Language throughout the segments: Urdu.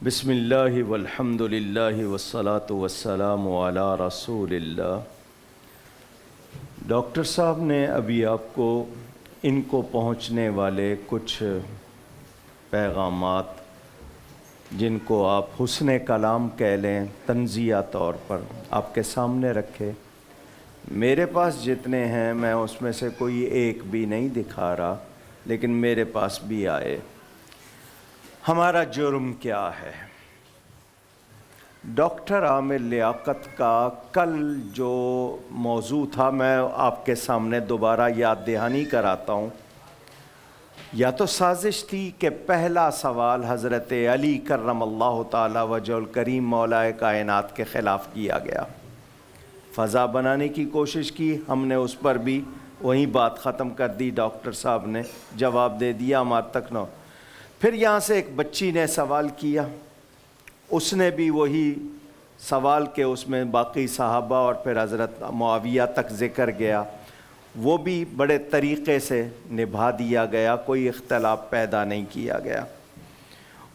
بسم اللہ والحمد للہ والصلاة والسلام علی رسول اللہ۔ ڈاکٹر صاحب نے ابھی آپ کو ان کو پہنچنے والے کچھ پیغامات جن کو آپ حسن کلام کہہ لیں تنزیہ طور پر آپ کے سامنے رکھے۔ میرے پاس جتنے ہیں میں اس میں سے کوئی ایک بھی نہیں دکھا رہا، لیکن میرے پاس بھی آئے۔ ہمارا جرم کیا ہے؟ ڈاکٹر عامر لیاقت کا کل جو موضوع تھا میں آپ کے سامنے دوبارہ یاد دہانی کراتا ہوں۔ یا تو سازش تھی کہ پہلا سوال حضرت علی کرم اللہ تعالی وجہ الکریم مولا کائنات کے خلاف کیا گیا، فضا بنانے کی کوشش کی، ہم نے اس پر بھی وہی بات ختم کر دی، ڈاکٹر صاحب نے جواب دے دیا ہمارے تک نہ۔ پھر یہاں سے ایک بچی نے سوال کیا، اس نے بھی وہی سوال کہ اس میں باقی صحابہ اور پھر حضرت معاویہ تک ذکر گیا، وہ بھی بڑے طریقے سے نبھا دیا گیا، کوئی اختلاف پیدا نہیں کیا گیا۔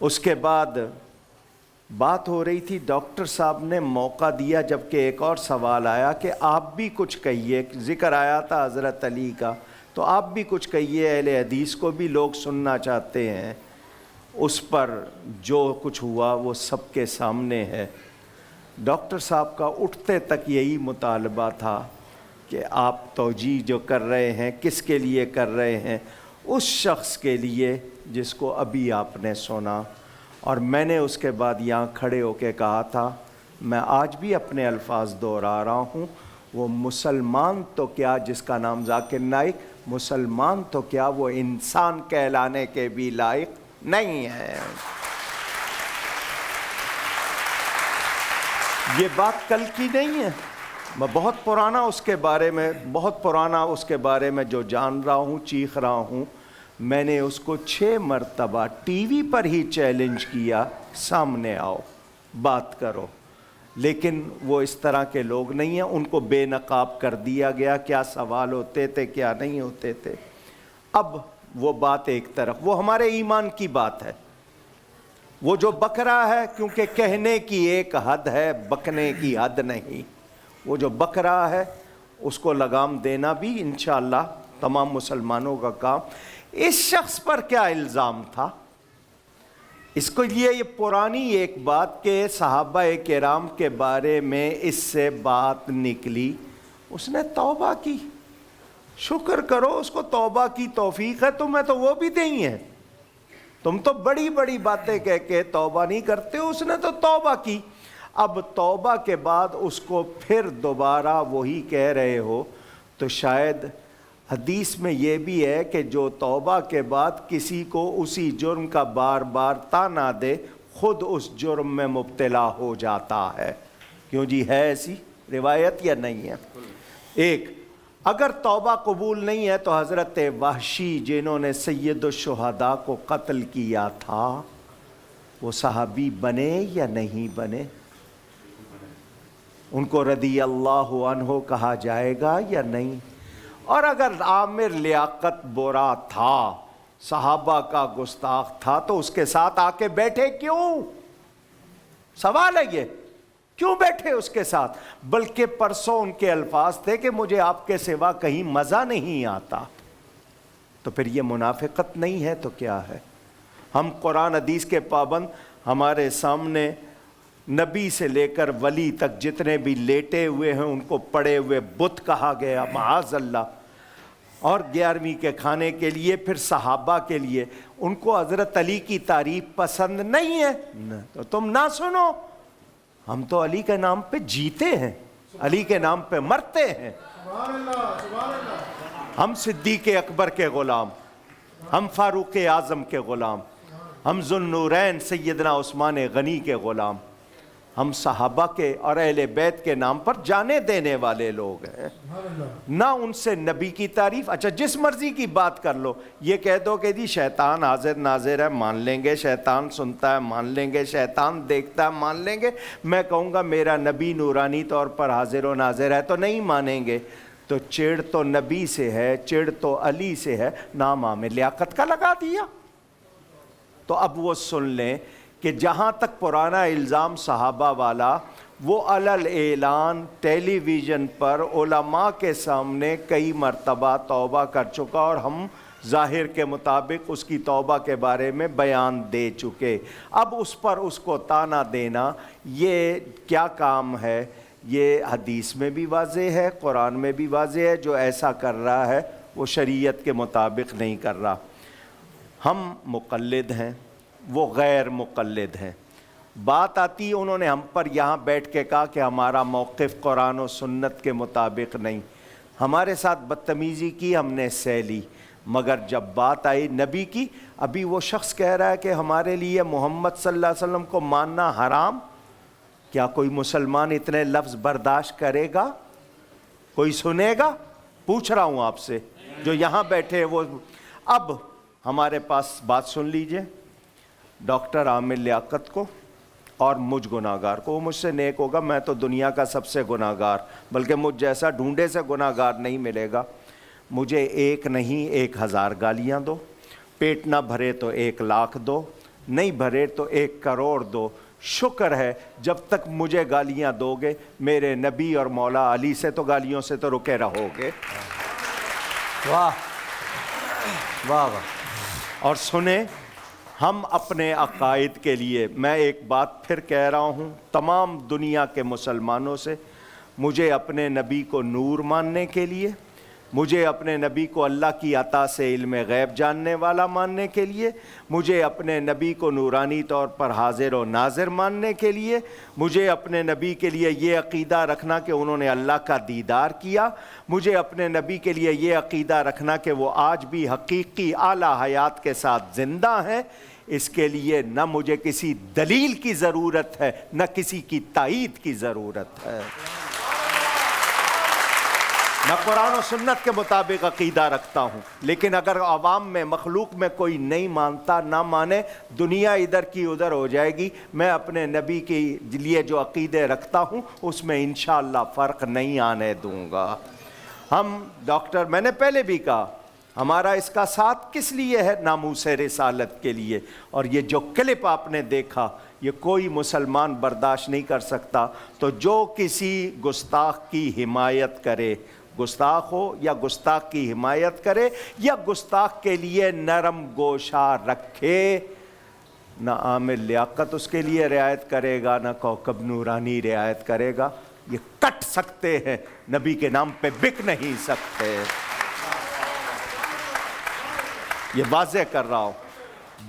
اس کے بعد بات ہو رہی تھی، ڈاکٹر صاحب نے موقع دیا جبکہ ایک اور سوال آیا کہ آپ بھی کچھ کہیے، ذکر آیا تھا حضرت علی کا، تو آپ بھی کچھ کہیے، اہل حدیث کو بھی لوگ سننا چاہتے ہیں۔ اس پر جو کچھ ہوا وہ سب کے سامنے ہے۔ ڈاکٹر صاحب کا اٹھتے تک یہی مطالبہ تھا کہ آپ توجیہ جو کر رہے ہیں کس کے لیے کر رہے ہیں؟ اس شخص کے لیے جس کو ابھی آپ نے سنا۔ اور میں نے اس کے بعد یہاں کھڑے ہو کے کہا تھا، میں آج بھی اپنے الفاظ دہرا رہا ہوں، وہ مسلمان تو کیا، جس کا نام ذاکر نائک، مسلمان تو کیا وہ انسان کہلانے کے بھی لائق نہیں ہے۔ یہ بات کل کی نہیں ہے، میں بہت پرانا اس کے بارے میں جو جان رہا ہوں، چیخ رہا ہوں۔ میں نے اس کو 6 مرتبہ ٹی وی پر ہی چیلنج کیا، سامنے آؤ بات کرو، لیکن وہ اس طرح کے لوگ نہیں ہیں، ان کو بے نقاب کر دیا گیا، کیا سوال ہوتے تھے کیا نہیں ہوتے تھے۔ اب وہ بات ایک طرف، وہ ہمارے ایمان کی بات ہے، وہ جو بک رہا ہے، کیونکہ کہنے کی ایک حد ہے، بکنے کی حد نہیں، وہ جو بک رہا ہے اس کو لگام دینا بھی انشاءاللہ تمام مسلمانوں کا کام۔ اس شخص پر کیا الزام تھا؟ اس کو یہ پرانی ایک بات کہ صحابہ کرام کے بارے میں اس سے بات نکلی، اس نے توبہ کی، شکر کرو اس کو توبہ کی توفیق ہے، تمہیں تو وہ بھی نہیں ہے، تم تو بڑی بڑی باتیں کہہ کے توبہ نہیں کرتے ہو، اس نے تو توبہ کی۔ اب توبہ کے بعد اس کو پھر دوبارہ وہی کہہ رہے ہو، تو شاید حدیث میں یہ بھی ہے کہ جو توبہ کے بعد کسی کو اسی جرم کا بار بار تانا دے، خود اس جرم میں مبتلا ہو جاتا ہے۔ کیوں جی، ہے ایسی روایت یا نہیں ہے؟ ایک، اگر توبہ قبول نہیں ہے تو حضرت وحشی جنہوں نے سید الشہداء کو قتل کیا تھا، وہ صحابی بنے یا نہیں بنے؟ ان کو رضی اللہ عنہ کہا جائے گا یا نہیں؟ اور اگر عامر لیاقت برا تھا، صحابہ کا گستاخ تھا، تو اس کے ساتھ آ کے بیٹھے کیوں؟ سوال ہے یہ، کیوں بیٹھے اس کے ساتھ؟ بلکہ پرسوں ان کے الفاظ تھے کہ مجھے آپ کے سوا کہیں مزہ نہیں آتا۔ تو پھر یہ منافقت نہیں ہے تو کیا ہے؟ ہم قرآن حدیث کے پابند، ہمارے سامنے نبی سے لے کر ولی تک جتنے بھی لیٹے ہوئے ہیں ان کو پڑے ہوئے بت کہا گیا، معاذ اللہ۔ اور 11ویں کے کھانے کے لیے، پھر صحابہ کے لیے، ان کو حضرت علی کی تعریف پسند نہیں ہے تو تم نہ سنو۔ ہم تو علی کے نام پہ جیتے ہیں، علی کے نام پہ مرتے ہیں۔ ہم صدیق اکبر کے غلام، ہم فاروق اعظم کے غلام، ہم ذو النورین سیدنا عثمان غنی کے غلام، ہم صحابہ کے اور اہل بیت کے نام پر جانے دینے والے لوگ ہیں، نہ ان سے نبی کی تعریف۔ اچھا، جس مرضی کی بات کر لو، یہ کہہ دو کہ جی شیطان حاضر ناظر ہے، مان لیں گے، شیطان سنتا ہے مان لیں گے، شیطان دیکھتا ہے مان لیں گے، میں کہوں گا میرا نبی نورانی طور پر حاضر و ناظر ہے تو نہیں مانیں گے۔ تو چڑ تو نبی سے ہے، چڑ تو علی سے ہے، نام عامر لیاقت کا لگا دیا۔ تو اب وہ سن لیں کہ جہاں تک پرانا الزام صحابہ والا، وہ علل اعلان ٹیلی ویژن پر علماء کے سامنے کئی مرتبہ توبہ کر چکا، اور ہم ظاہر کے مطابق اس کی توبہ کے بارے میں بیان دے چکے۔ اب اس پر اس کو طعنہ دینا یہ کیا کام ہے؟ یہ حدیث میں بھی واضح ہے، قرآن میں بھی واضح ہے، جو ایسا کر رہا ہے وہ شریعت کے مطابق نہیں کر رہا۔ ہم مقلد ہیں، وہ غیر مقلد ہیں۔ بات آتی ہے، انہوں نے ہم پر یہاں بیٹھ کے کہا کہ ہمارا موقف قرآن و سنت کے مطابق نہیں، ہمارے ساتھ بدتمیزی کی، ہم نے سہ لی، مگر جب بات آئی نبی کی، ابھی وہ شخص کہہ رہا ہے کہ ہمارے لیے محمد صلی اللہ علیہ وسلم کو ماننا حرام۔ کیا کوئی مسلمان اتنے لفظ برداشت کرے گا؟ کوئی سنے گا؟ پوچھ رہا ہوں آپ سے جو یہاں بیٹھے ہیں وہ۔ اب ہمارے پاس بات سن لیجئے، ڈاکٹر عامر لیاقت کو اور مجھ گناہگار کو، وہ مجھ سے نیک ہوگا، میں تو دنیا کا سب سے گناہگار، بلکہ مجھ جیسا ڈھونڈے سے گناہگار نہیں ملے گا۔ مجھے ایک نہیں 1000 گالیاں دو، پیٹ نہ بھرے تو 1,00,000 دو، نہیں بھرے تو 1 کروڑ دو، شکر ہے جب تک مجھے گالیاں دو گے، میرے نبی اور مولا علی سے تو گالیوں سے تو رکے رہو گے۔ واہ واہ واہ۔ اور سنیں، ہم اپنے عقائد کے لیے، میں ایک بات پھر کہہ رہا ہوں تمام دنیا کے مسلمانوں سے، مجھے اپنے نبی کو نور ماننے کے لیے، مجھے اپنے نبی کو اللہ کی عطا سے علم غیب جاننے والا ماننے کے لیے، مجھے اپنے نبی کو نورانی طور پر حاضر و ناظر ماننے کے لیے، مجھے اپنے نبی کے لیے یہ عقیدہ رکھنا کہ انہوں نے اللہ کا دیدار کیا، مجھے اپنے نبی کے لیے یہ عقیدہ رکھنا کہ وہ آج بھی حقیقی اعلیٰ حیات کے ساتھ زندہ ہیں، اس کے لیے نہ مجھے کسی دلیل کی ضرورت ہے، نہ کسی کی تائید کی ضرورت ہے۔ میں قرآن و سنت کے مطابق عقیدہ رکھتا ہوں، لیکن اگر عوام میں، مخلوق میں کوئی نہیں مانتا، نہ مانے، دنیا ادھر کی ادھر ہو جائے گی، میں اپنے نبی کے لیے جو عقیدے رکھتا ہوں اس میں انشاءاللہ فرق نہیں آنے دوں گا۔ ہم ڈاکٹر، میں نے پہلے بھی کہا، ہمارا اس کا ساتھ کس لیے ہے؟ ناموس رسالت کے لیے۔ اور یہ جو کلپ آپ نے دیکھا، یہ کوئی مسلمان برداشت نہیں کر سکتا۔ تو جو کسی گستاخ کی حمایت کرے، گستاخ ہو یا گستاخ کی حمایت کرے یا گستاخ کے لیے نرم گوشہ رکھے، نہ عامر لیاقت اس کے لیے رعایت کرے گا، نہ کوکب نورانی رعایت کرے گا۔ یہ کٹ سکتے ہیں، نبی کے نام پہ بک نہیں سکتے۔ یہ واضح کر رہا ہوں۔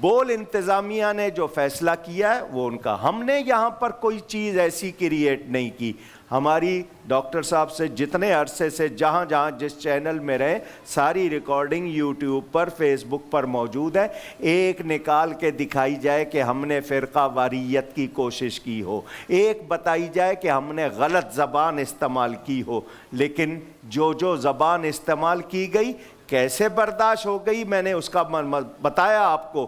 بول انتظامیہ نے جو فیصلہ کیا ہے وہ ان کا، ہم نے یہاں پر کوئی چیز ایسی کریٹ نہیں کی۔ ہماری ڈاکٹر صاحب سے جتنے عرصے سے جہاں جہاں جس چینل میں رہے، ساری ریکارڈنگ یوٹیوب پر، فیس بک پر موجود ہے۔ ایک نکال کے دکھائی جائے کہ ہم نے فرقہ واریت کی کوشش کی ہو، ایک بتائی جائے کہ ہم نے غلط زبان استعمال کی ہو، لیکن جو زبان استعمال کی گئی کیسے برداشت ہو گئی، میں نے اس کا بتایا آپ کو۔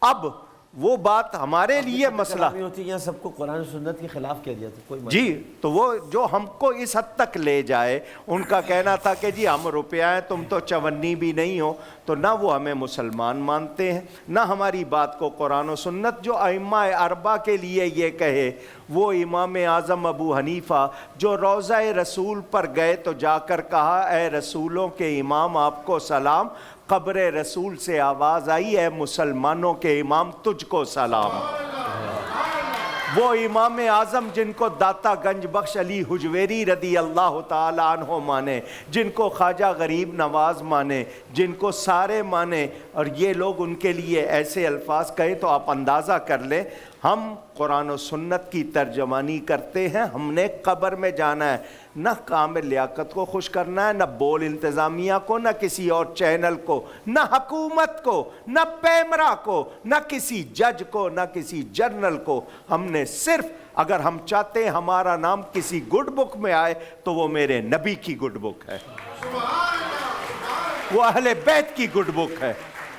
اب وہ بات ہمارے لیے مسئلہ ہوتی ہے، سب کو قرآن و سنت کے خلاف کہہ دیا تو کوئی جی، تو وہ جو ہم کو اس حد تک لے جائے، ان کا کہنا تھا کہ جی ہم روپیہ ہیں، تم تو چونی بھی نہیں ہو، تو نہ وہ ہمیں مسلمان مانتے ہیں، نہ ہماری بات کو قرآن و سنت۔ جو ائمہ اربعہ کے لیے یہ کہے، وہ امام اعظم ابو حنیفہ جو روضہ رسول پر گئے تو جا کر کہا، اے رسولوں کے امام آپ کو سلام، قبر رسول سے آواز آئی، اے مسلمانوں کے امام تجھ کو سلام۔ وہ امام اعظم جن کو داتا گنج بخش علی حجویری رضی اللہ تعالی عنہ مانے، جن کو خواجہ غریب نواز مانے، جن کو سارے مانے، اور یہ لوگ ان کے لیے ایسے الفاظ کہیں تو آپ اندازہ کر لیں۔ ہم قرآن و سنت کی ترجمانی کرتے ہیں، ہم نے قبر میں جانا ہے، نہ عامر لیاقت کو خوش کرنا ہے، نہ بول انتظامیہ کو، نہ کسی اور چینل کو، نہ حکومت کو، نہ پیمرا کو، نہ کسی جج کو، نہ کسی جرنل کو۔ ہم نے صرف، اگر ہم چاہتے ہیں ہمارا نام کسی گڈ بک میں آئے تو وہ میرے نبی کی گڈ بک ہے، وہ اہل بیت کی گڈ بک ہے،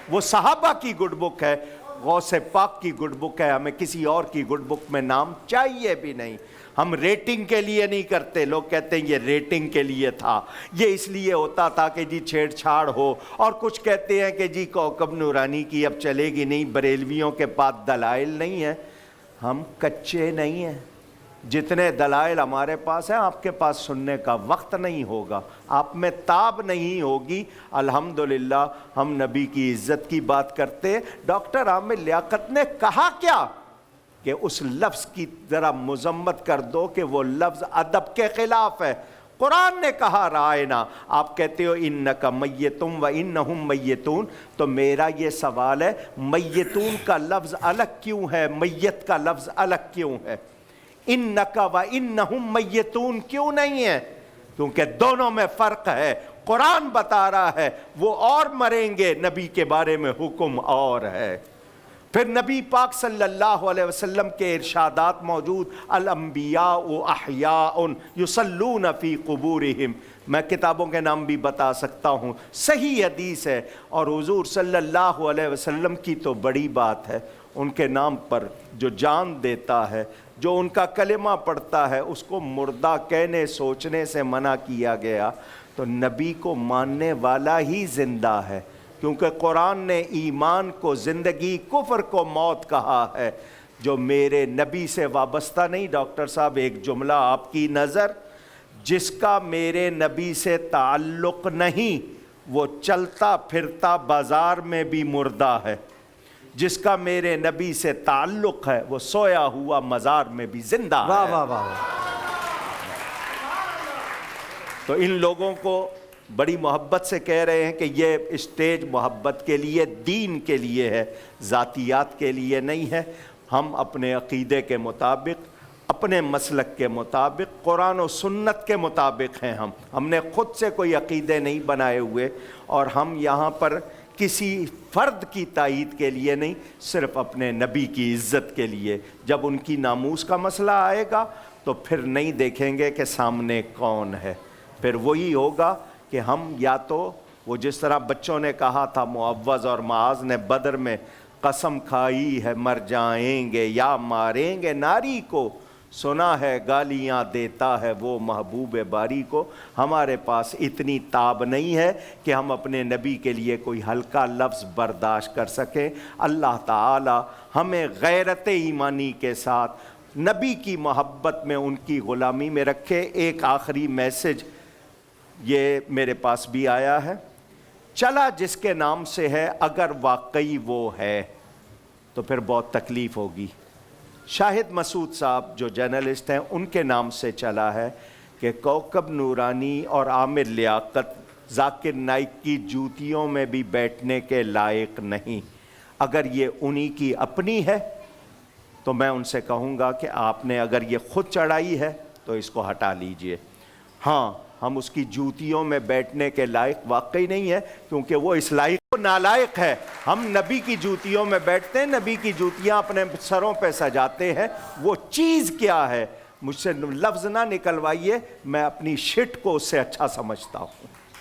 وہ صحابہ کی گڈ بک ہے، غوث پاک کی گڈ بک ہے۔ ہمیں کسی اور کی گڈ بک میں نام چاہیے بھی نہیں۔ ہم ریٹنگ کے لیے نہیں کرتے۔ لوگ کہتے ہیں یہ ریٹنگ کے لیے تھا، یہ اس لیے ہوتا تھا کہ جی چھیڑ چھاڑ ہو، اور کچھ کہتے ہیں کہ جی کوکب نورانی کی اب چلے گی نہیں، بریلویوں کے پاس دلائل نہیں ہے۔ ہم کچے نہیں ہیں. جتنے دلائل ہمارے پاس ہیں آپ کے پاس سننے کا وقت نہیں ہوگا, آپ میں تاب نہیں ہوگی. الحمدللہ ہم نبی کی عزت کی بات کرتے. ڈاکٹر عامر لیاقت نے کہا کیا کہ اس لفظ کی ذرا مذمت کر دو کہ وہ لفظ ادب کے خلاف ہے. قرآن نے کہا رائنا, آپ کہتے ہو انکا میتم و انہم میتون. تو میرا یہ سوال ہے, میتون کا لفظ الگ کیوں ہے, میت کا لفظ الگ کیوں ہے؟ انکا و انہم میتون کیوں نہیں ہے؟ کیونکہ دونوں میں فرق ہے. قرآن بتا رہا ہے وہ اور مریں گے, نبی کے بارے میں حکم اور ہے. پھر نبی پاک صلی اللہ علیہ وسلم کے ارشادات موجود, الانبیاء احیاء یصلون فی قبورہم. میں کتابوں کے نام بھی بتا سکتا ہوں, صحیح حدیث ہے. اور حضور صلی اللہ علیہ وسلم کی تو بڑی بات ہے, ان کے نام پر جو جان دیتا ہے, جو ان کا کلمہ پڑھتا ہے, اس کو مردہ کہنے سوچنے سے منع کیا گیا. تو نبی کو ماننے والا ہی زندہ ہے, کیونکہ قرآن نے ایمان کو زندگی, کفر کو موت کہا ہے. جو میرے نبی سے وابستہ نہیں. ڈاکٹر صاحب ایک جملہ آپ کی نظر, جس کا میرے نبی سے تعلق نہیں وہ چلتا پھرتا بازار میں بھی مردہ ہے. جس کا میرے نبی سے تعلق ہے وہ سویا ہوا مزار میں بھی زندہ ہے. واہ واہ واہ. تو ان لوگوں کو بڑی محبت سے کہہ رہے ہیں کہ یہ اسٹیج محبت کے لیے, دین کے لیے ہے, ذاتیات کے لیے نہیں ہے. ہم اپنے عقیدے کے مطابق, اپنے مسلک کے مطابق, قرآن و سنت کے مطابق ہیں. ہم نے خود سے کوئی عقیدے نہیں بنائے ہوئے, اور ہم یہاں پر کسی فرد کی تائید کے لیے نہیں, صرف اپنے نبی کی عزت کے لیے. جب ان کی ناموس کا مسئلہ آئے گا تو پھر نہیں دیکھیں گے کہ سامنے کون ہے, پھر وہی ہوگا کہ ہم یا تو وہ جس طرح بچوں نے کہا تھا, معوذ اور معاذ نے بدر میں قسم کھائی ہے مر جائیں گے یا ماریں گے ناری کو, سنا ہے گالیاں دیتا ہے وہ محبوب باری کو. ہمارے پاس اتنی تاب نہیں ہے کہ ہم اپنے نبی کے لیے کوئی ہلکا لفظ برداشت کر سکیں. اللہ تعالی ہمیں غیرت ایمانی کے ساتھ نبی کی محبت میں, ان کی غلامی میں رکھے. ایک آخری میسج یہ میرے پاس بھی آیا ہے, چلا جس کے نام سے ہے اگر واقعی وہ ہے تو پھر بہت تکلیف ہوگی. شاہد مسعود صاحب جو جرنلسٹ ہیں, ان کے نام سے چلا ہے کہ کوکب نورانی اور عامر لیاقت ذاکر نائک کی جوتیوں میں بھی بیٹھنے کے لائق نہیں. اگر یہ انہی کی اپنی ہے تو میں ان سے کہوں گا کہ آپ نے اگر یہ خود چڑھائی ہے تو اس کو ہٹا لیجئے. ہاں, ہم اس کی جوتیوں میں بیٹھنے کے لائق واقعی نہیں ہے, کیونکہ وہ اس لائق کو نالائق ہے. ہم نبی کی جوتیوں میں بیٹھتے ہیں, نبی کی جوتیاں اپنے سروں پہ سجاتے ہیں. وہ چیز کیا ہے, مجھ سے لفظ نہ نکلوائیے, میں اپنی شٹ کو اس سے اچھا سمجھتا ہوں.